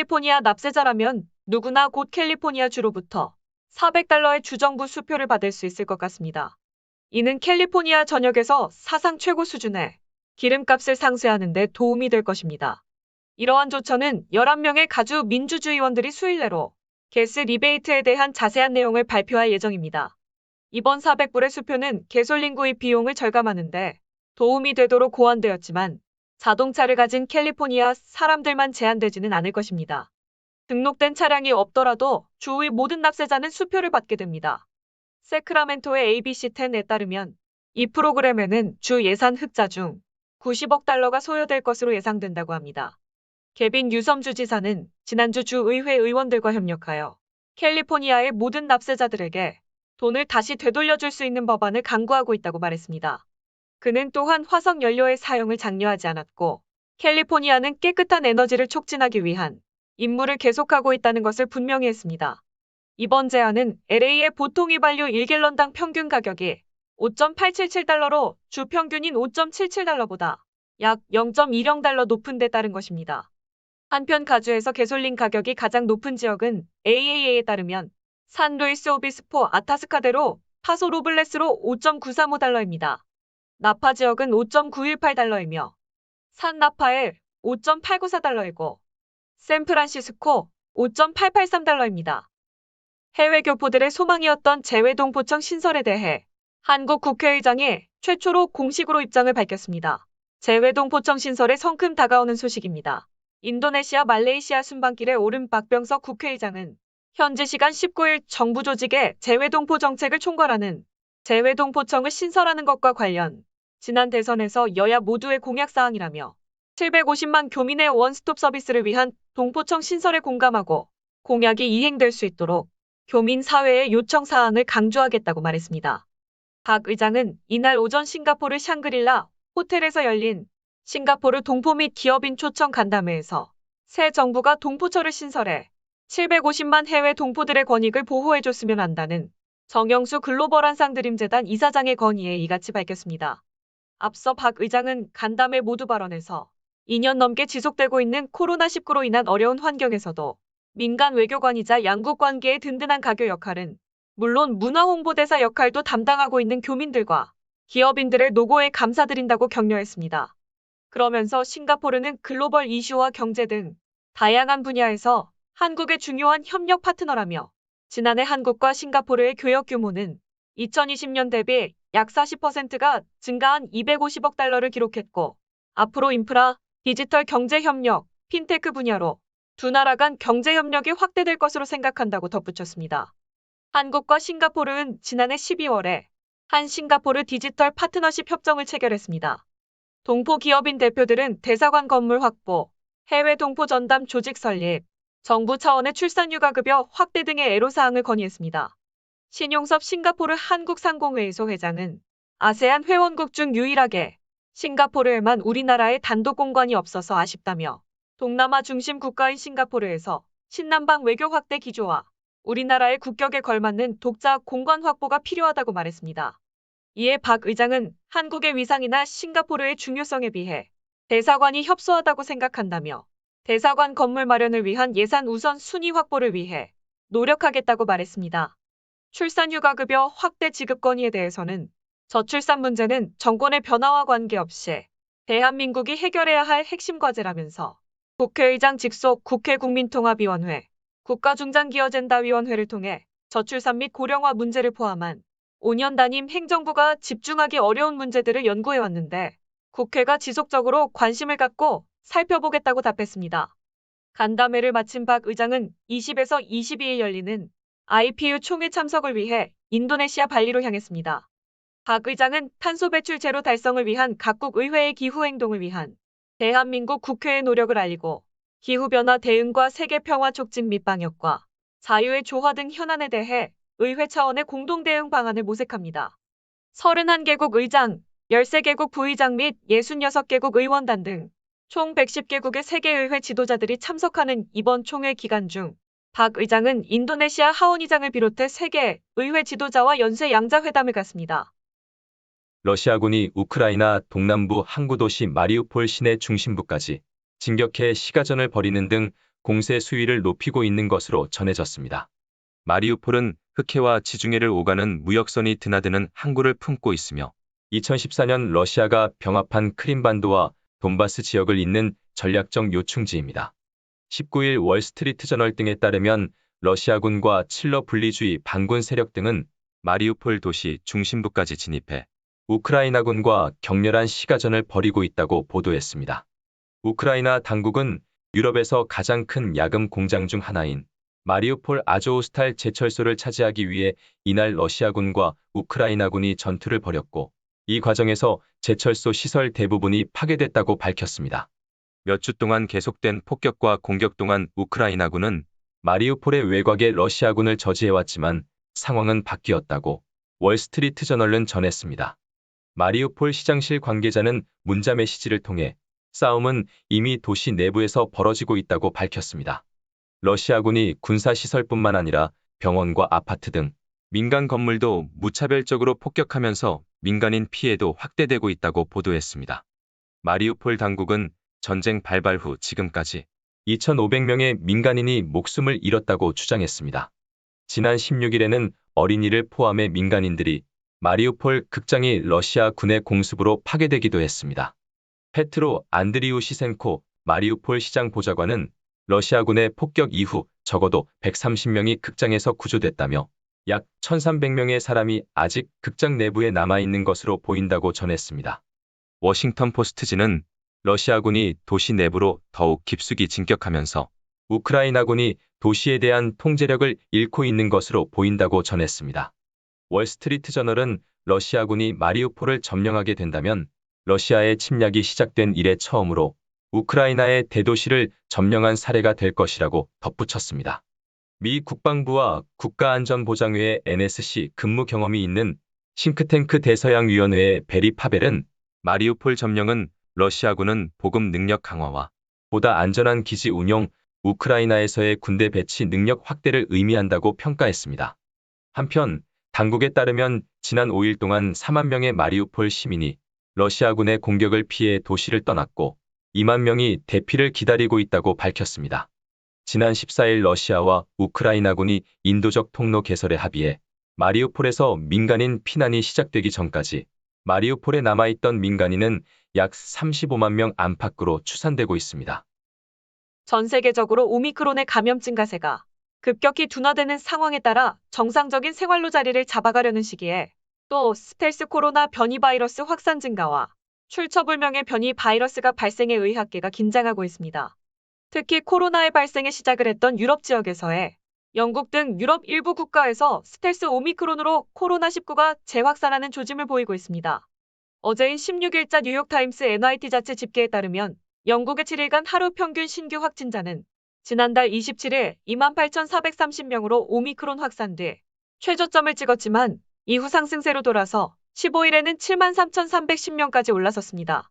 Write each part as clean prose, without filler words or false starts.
캘리포니아 납세자라면 누구나 곧 캘리포니아 주로부터 $400의 주정부 수표를 받을 수 있을 것 같습니다. 이는 캘리포니아 전역에서 사상 최고 수준의 기름값을 상쇄하는 데 도움이 될 것입니다. 이러한 조처는 11명의 가주 민주주의원들이 수일 내로 가스 리베이트에 대한 자세한 내용을 발표할 예정입니다. 이번 $400의 수표는 가솔린 구입 비용을 절감하는데 도움이 되도록 고안되었지만 자동차를 가진 캘리포니아 사람들만 제한되지는 않을 것입니다. 등록된 차량이 없더라도 주의 모든 납세자는 수표를 받게 됩니다. 세크라멘토의 ABC10에 따르면 이 프로그램에는 주 예산 흑자 중 $90억 달러가 소요될 것으로 예상된다고 합니다. 개빈 뉴섬 주지사는 지난주 주의회 의원들과 협력하여 캘리포니아의 모든 납세자들에게 돈을 다시 되돌려줄 수 있는 법안을 강구하고 있다고 말했습니다. 그는 또한 화석 연료의 사용을 장려하지 않았고 캘리포니아는 깨끗한 에너지를 촉진하기 위한 임무를 계속하고 있다는 것을 분명히 했습니다. 이번 제안은 LA의 보통 휘발유 1갤런당 평균 가격이 $5.877로 주 평균인 $5.77보다 약 $0.10 높은 데 따른 것입니다. 한편 가주에서 가솔린 가격이 가장 높은 지역은 AAA에 따르면 산루이스 오비스포 아타스카대로 파소 로블레스로 $5.935입니다. 나파 지역은 $5.918이며 산 나파엘 $5.894이고 샌프란시스코 $5.883입니다. 해외 교포들의 소망이었던 재외동포청 신설에 대해 한국 국회의장이 최초로 공식으로 입장을 밝혔습니다. 재외동포청 신설에 성큼 다가오는 소식입니다. 인도네시아 말레이시아 순방길에 오른 박병석 국회의장은 현지 시간 19일 정부 조직의 재외동포 정책을 총괄하는 재외동포청을 신설하는 것과 관련 지난 대선에서 여야 모두의 공약사항이라며 750만 교민의 원스톱 서비스를 위한 동포청 신설에 공감하고 공약이 이행될 수 있도록 교민 사회의 요청 사항을 강조하겠다고 말했습니다. 박 의장은 이날 오전 싱가포르 샹그릴라 호텔에서 열린 싱가포르 동포 및 기업인 초청 간담회에서 새 정부가 동포처를 신설해 750만 해외 동포들의 권익을 보호해줬으면 한다는 정영수 글로벌 한상드림재단 이사장의 건의에 이같이 밝혔습니다. 앞서 박 의장은 간담회 모두 발언에서 2년 넘게 지속되고 있는 코로나19로 인한 어려운 환경에서도 민간 외교관이자 양국 관계의 든든한 가교 역할은 물론 문화 홍보대사 역할도 담당하고 있는 교민들과 기업인들의 노고에 감사드린다고 격려했습니다. 그러면서 싱가포르는 글로벌 이슈와 경제 등 다양한 분야에서 한국의 중요한 협력 파트너라며 지난해 한국과 싱가포르의 교역 규모는 2020년 대비 약 40%가 증가한 $250억 기록했고 앞으로 인프라, 디지털 경제 협력, 핀테크 분야로 두 나라 간 경제 협력이 확대될 것으로 생각한다고 덧붙였습니다. 한국과 싱가포르는 지난해 12월에 한 싱가포르 디지털 파트너십 협정을 체결했습니다. 동포 기업인 대표들은 대사관 건물 확보, 해외 동포 전담 조직 설립, 정부 차원의 출산휴가급여 확대 등의 애로사항을 건의했습니다. 신용섭 싱가포르 한국상공회의소 회장은 아세안 회원국 중 유일하게 싱가포르에만 우리나라의 단독 공관이 없어서 아쉽다며 동남아 중심 국가인 싱가포르에서 신남방 외교 확대 기조와 우리나라의 국격에 걸맞는 독자 공관 확보가 필요하다고 말했습니다. 이에 박 의장은 한국의 위상이나 싱가포르의 중요성에 비해 대사관이 협소하다고 생각한다며 대사관 건물 마련을 위한 예산 우선 순위 확보를 위해 노력하겠다고 말했습니다. 출산휴가급여 확대 지급 건의에 대해서는 저출산 문제는 정권의 변화와 관계없이 대한민국이 해결해야 할 핵심 과제라면서 국회의장 직속 국회국민통합위원회, 국가중장기어젠다위원회를 통해 저출산 및 고령화 문제를 포함한 5년 단임 행정부가 집중하기 어려운 문제들을 연구해왔는데 국회가 지속적으로 관심을 갖고 살펴보겠다고 답했습니다. 간담회를 마친 박 의장은 20에서 22일 열리는 IPU 총회 참석을 위해 인도네시아 발리로 향했습니다. 박 의장은 탄소 배출 제로 달성을 위한 각국 의회의 기후행동을 위한 대한민국 국회의 노력을 알리고 기후변화 대응과 세계 평화 촉진 및 방역과 자유의 조화 등 현안에 대해 의회 차원의 공동대응 방안을 모색합니다. 31개국 의장, 13개국 부의장 및 66개국 의원단 등 총 110개국의 세계의회 지도자들이 참석하는 이번 총회 기간 중 박 의장은 인도네시아 하원의장을 비롯해 세계 의회 지도자와 연쇄 양자회담을 갖습니다. 러시아군이 우크라이나 동남부 항구 도시 마리우폴 시내 중심부까지 진격해 시가전을 벌이는 등 공세 수위를 높이고 있는 것으로 전해졌습니다. 마리우폴은 흑해와 지중해를 오가는 무역선이 드나드는 항구를 품고 있으며 2014년 러시아가 병합한 크림반도와 돈바스 지역을 잇는 전략적 요충지입니다. 19일 월스트리트저널 등에 따르면 러시아군과 칠러 분리주의 반군 세력 등은 마리우폴 도시 중심부까지 진입해 우크라이나군과 격렬한 시가전을 벌이고 있다고 보도했습니다. 우크라이나 당국은 유럽에서 가장 큰 야금 공장 중 하나인 마리우폴 아조우스탈 제철소를 차지하기 위해 이날 러시아군과 우크라이나군이 전투를 벌였고 이 과정에서 제철소 시설 대부분이 파괴됐다고 밝혔습니다. 몇 주 동안 계속된 폭격과 공격 동안 우크라이나군은 마리우폴의 외곽에 러시아군을 저지해왔지만 상황은 바뀌었다고 월스트리트저널은 전했습니다. 마리우폴 시장실 관계자는 문자 메시지를 통해 싸움은 이미 도시 내부에서 벌어지고 있다고 밝혔습니다. 러시아군이 군사시설뿐만 아니라 병원과 아파트 등 민간 건물도 무차별적으로 폭격하면서 민간인 피해도 확대되고 있다고 보도했습니다. 마리우폴 당국은 전쟁 발발 후 지금까지 2,500명의 민간인이 목숨을 잃었다고 주장했습니다. 지난 16일에는 어린이를 포함해 민간인들이 마리우폴 극장이 러시아 군의 공습으로 파괴되기도 했습니다. 페트로 안드리우시센코 마리우폴 시장 보좌관은 러시아군의 폭격 이후 적어도 130명이 극장에서 구조됐다며 약 1,300명의 사람이 아직 극장 내부에 남아있는 것으로 보인다고 전했습니다. 워싱턴 포스트지는 러시아군이 도시 내부로 더욱 깊숙이 진격하면서 우크라이나군이 도시에 대한 통제력을 잃고 있는 것으로 보인다고 전했습니다. 월스트리트저널은 러시아군이 마리우폴을 점령하게 된다면 러시아의 침략이 시작된 이래 처음으로 우크라이나의 대도시를 점령한 사례가 될 것이라고 덧붙였습니다. 미 국방부와 국가안전보장회의 NSC 근무 경험이 있는 싱크탱크 대서양위원회의 베리 파벨은 마리우폴 점령은 러시아군은 보급 능력 강화와 보다 안전한 기지 운용, 우크라이나에서의 군대 배치 능력 확대를 의미한다고 평가했습니다. 한편 당국에 따르면 지난 5일 동안 4만 명의 마리우폴 시민이 러시아군의 공격을 피해 도시를 떠났고 2만 명이 대피를 기다리고 있다고 밝혔습니다. 지난 14일 러시아와 우크라이나군이 인도적 통로 개설에 합의해 마리우폴에서 민간인 피난이 시작되기 전까지 마리우폴에 남아있던 민간인은 약 35만 명 안팎으로 추산되고 있습니다. 전 세계적으로 오미크론의 감염 증가세가 급격히 둔화되는 상황에 따라 정상적인 생활로 자리를 잡아가려는 시기에 또 스텔스 코로나 변이 바이러스 확산 증가와 출처불명의 변이 바이러스가 발생에 의학계가 긴장하고 있습니다. 특히 코로나의 발생에 시작을 했던 유럽 지역에서의 영국 등 유럽 일부 국가에서 스텔스 오미크론으로 코로나19가 재확산하는 조짐을 보이고 있습니다. 어제인 16일자 뉴욕타임스 NYT 자체 집계에 따르면 영국의 7일간 하루 평균 신규 확진자는 지난달 27일 28,430명으로 오미크론 확산 뒤 최저점을 찍었지만 이후 상승세로 돌아서 15일에는 73,310명까지 올라섰습니다.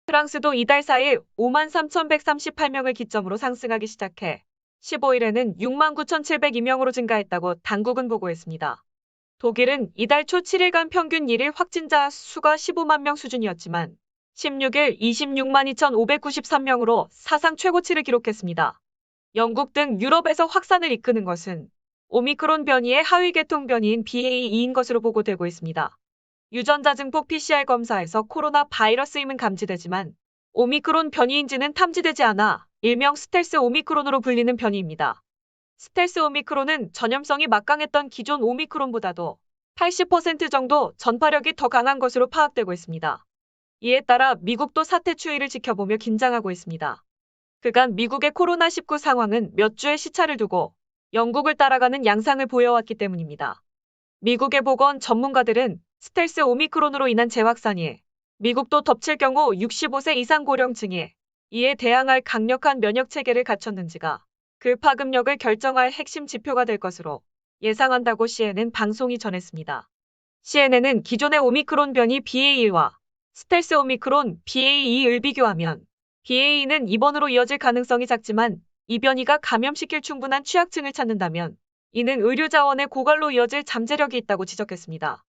프랑스도 이달 4일 53,138명을 기점으로 상승하기 시작해 15일에는 69,702명으로 증가했다고 당국은 보고했습니다. 독일은 이달 초 7일간 평균 1일 확진자 수가 15만 명 수준이었지만 16일 26만 2,593명으로 사상 최고치를 기록했습니다. 영국 등 유럽에서 확산을 이끄는 것은 오미크론 변이의 하위 계통 변이인 BA2인 것으로 보고되고 있습니다. 유전자 증폭 PCR 검사에서 코로나 바이러스임은 감지되지만 오미크론 변이인지는 탐지되지 않아 일명 스텔스 오미크론으로 불리는 변이입니다. 스텔스 오미크론은 전염성이 막강했던 기존 오미크론보다도 80% 정도 전파력이 더 강한 것으로 파악되고 있습니다. 이에 따라 미국도 사태 추이를 지켜보며 긴장하고 있습니다. 그간 미국의 코로나19 상황은 몇 주의 시차를 두고 영국을 따라가는 양상을 보여왔기 때문입니다. 미국의 보건 전문가들은 스텔스 오미크론으로 인한 재확산이 미국도 덮칠 경우 65세 이상 고령층이 이에 대항할 강력한 면역 체계를 갖췄는지가 그 파급력을 결정할 핵심 지표가 될 것으로 예상한다고 CNN 방송이 전했습니다. CNN은 기존의 오미크론 변이 BA1과 스텔스 오미크론 BA2를 비교하면 BA2는 입원으로 이어질 가능성이 작지만 이 변이가 감염시킬 충분한 취약층을 찾는다면 이는 의료 자원의 고갈로 이어질 잠재력이 있다고 지적했습니다.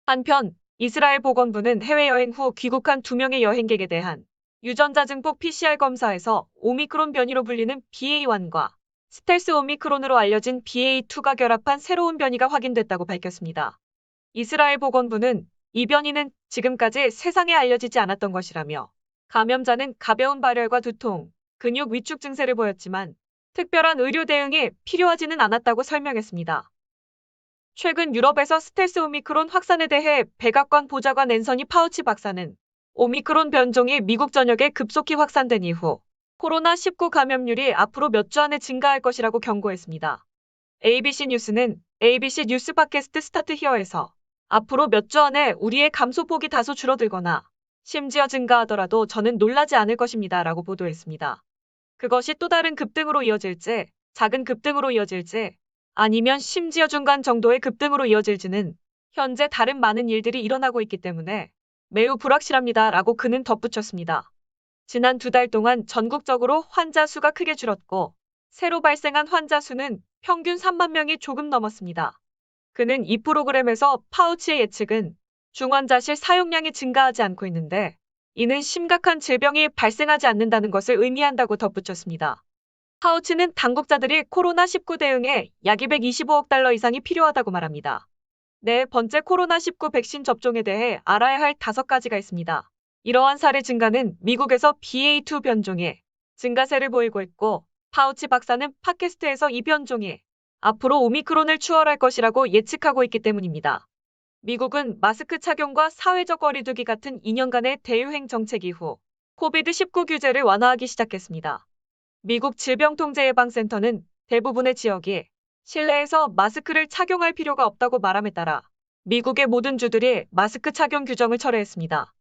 한편 이스라엘 보건부는 해외여행 후 귀국한 2명의 여행객에 대한 유전자 증폭 PCR 검사에서 오미크론 변이로 불리는 BA.1과 스텔스 오미크론으로 알려진 BA.2가 결합한 새로운 변이가 확인됐다고 밝혔습니다. 이스라엘 보건부는 이 변이는 지금까지 세상에 알려지지 않았던 것이라며 감염자는 가벼운 발열과 두통, 근육 위축 증세를 보였지만 특별한 의료 대응이 필요하지는 않았다고 설명했습니다. 최근 유럽에서 스텔스 오미크론 확산에 대해 백악관 보좌관 앤서니 파우치 박사는 오미크론 변종이 미국 전역에 급속히 확산된 이후 코로나19 감염률이 앞으로 몇 주 안에 증가할 것이라고 경고했습니다. ABC 뉴스는 ABC 뉴스 팟캐스트 스타트 히어에서 앞으로 몇 주 안에 우리의 감소폭이 다소 줄어들거나 심지어 증가하더라도 저는 놀라지 않을 것입니다. 라고 보도했습니다. 그것이 또 다른 급등으로 이어질지, 작은 급등으로 이어질지, 아니면 심지어 중간 정도의 급등으로 이어질지는 현재 다른 많은 일들이 일어나고 있기 때문에 매우 불확실합니다. 라고 그는 덧붙였습니다. 지난 2달 동안 전국적으로 환자 수가 크게 줄었고 새로 발생한 환자 수는 평균 3만 명이 조금 넘었습니다. 그는 이 프로그램에서 파우치의 예측은 중환자실 사용량이 증가하지 않고 있는데 이는 심각한 질병이 발생하지 않는다는 것을 의미한다고 덧붙였습니다. 파우치는 당국자들이 코로나19 대응에 약 225억 달러 이상이 필요하다고 말합니다. 네 번째 코로나19 백신 접종에 대해 알아야 할 5가지가 있습니다. 이러한 사례 증가는 미국에서 BA.2 변종이 증가세를 보이고 있고 파우치 박사는 팟캐스트에서 이 변종이 앞으로 오미크론을 추월할 것이라고 예측하고 있기 때문입니다. 미국은 마스크 착용과 사회적 거리두기 같은 2년간의 대유행 정책 이후 코비드19 규제를 완화하기 시작했습니다. 미국 질병통제예방센터는 대부분의 지역이 실내에서 마스크를 착용할 필요가 없다고 말함에 따라 미국의 모든 주들이 마스크 착용 규정을 철회했습니다.